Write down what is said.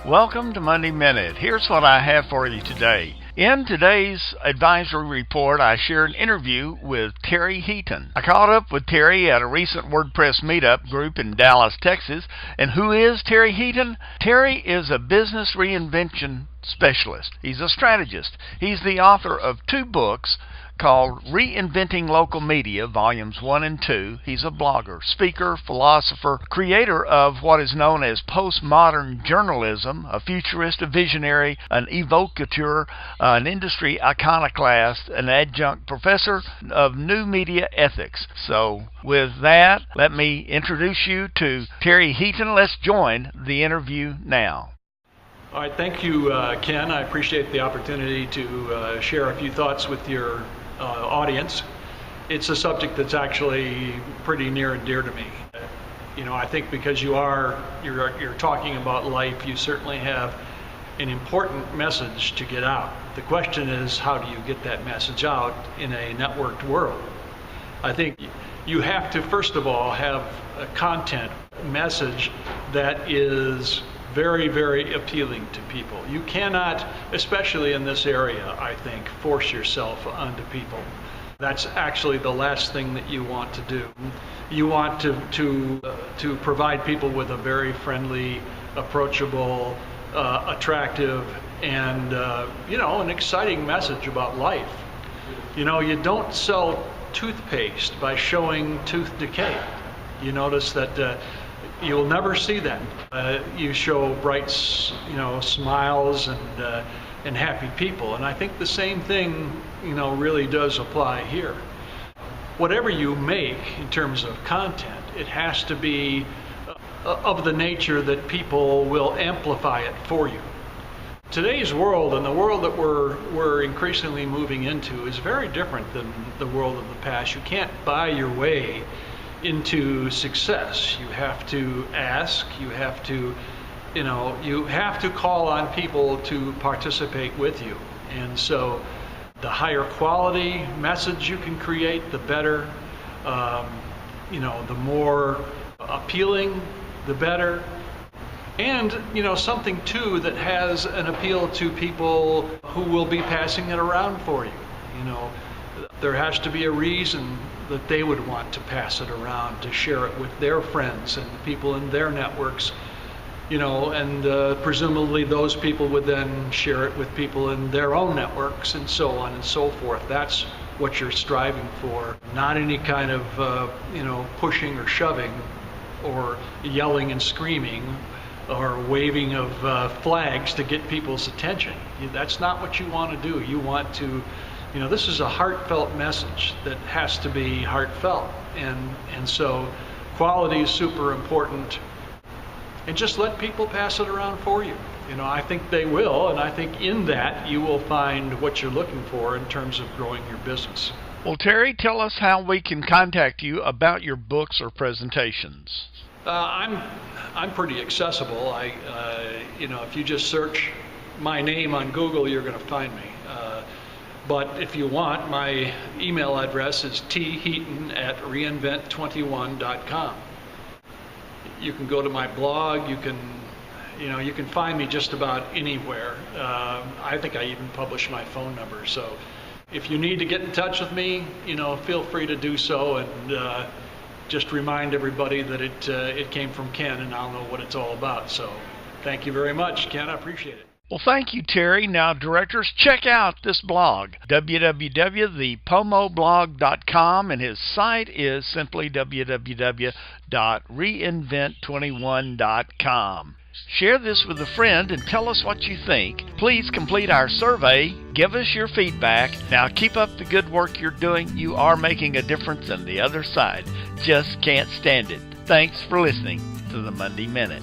Welcome to Monday Minute. Here's what I have for you today. In today's advisory report, I shared an interview with Terry Heaton. I caught up with Terry at a recent WordPress meetup group in Dallas, Texas. And who is Terry Heaton? Terry is a business reinvention specialist. He's a strategist. He's the author of 2 books called Reinventing Local Media, Volumes 1 and 2. He's a blogger, speaker, philosopher, creator of what is known as postmodern journalism, a futurist, a visionary, an evocateur, an industry iconoclast, an adjunct professor of new media ethics. So with that, let me introduce you to Terry Heaton. Let's join the interview now. All right, thank you, Ken. I appreciate the opportunity to share a few thoughts with your audience. It's a subject that's actually pretty near and dear to me. I think because you're talking about life, you certainly have an important message to get out. The question is, how do you get that message out in a networked world? I think you have to, first of all, have a content message that is very, very appealing to people. You cannot, especially in this area, I think, force yourself onto people. That's actually the last thing that you want to do. You want to provide people with a very friendly, approachable, attractive, and an exciting message about life. You don't sell toothpaste by showing tooth decay. You notice that you'll never see that. You show bright, smiles and happy people, and I think the same thing, really does apply here. Whatever you make in terms of content, it has to be of the nature that people will amplify it for you. Today's world and the world that we're increasingly moving into is very different than the world of the past. You can't buy your way into success. You have to ask, you have to call on people to participate with you. And so the higher quality message you can create, the better. The more appealing, the better. And something too that has an appeal to people who will be passing it around for you. There has to be a reason that they would want to pass it around, to share it with their friends and people in their networks, and presumably those people would then share it with people in their own networks, and so on and so forth. That's what you're striving for, not any kind of pushing or shoving or yelling and screaming or waving of flags to get people's attention. That's not what you want to do. You want to this is a heartfelt message that has to be heartfelt, and so quality is super important. And just let people pass it around for you. I think they will, and I think in that you will find what you're looking for in terms of growing your business. Well, Terry, tell us how we can contact you about your books or presentations. I'm pretty accessible. If you just search my name on Google, you're going to find me. But if you want, my email address is theheaton@reinvent21.com. You can go to my blog. You can find me just about anywhere. I think I even publish my phone number. So if you need to get in touch with me, feel free to do so, and just remind everybody that it came from Ken, and I'll know what it's all about. So thank you very much, Ken. I appreciate it. Well, thank you, Terry. Now, directors, check out this blog, www.thepomoblog.com, and his site is simply www.reinvent21.com. Share this with a friend and tell us what you think. Please complete our survey. Give us your feedback. Now, keep up the good work you're doing. You are making a difference on the other side. Just can't stand it. Thanks for listening to the Monday Minute.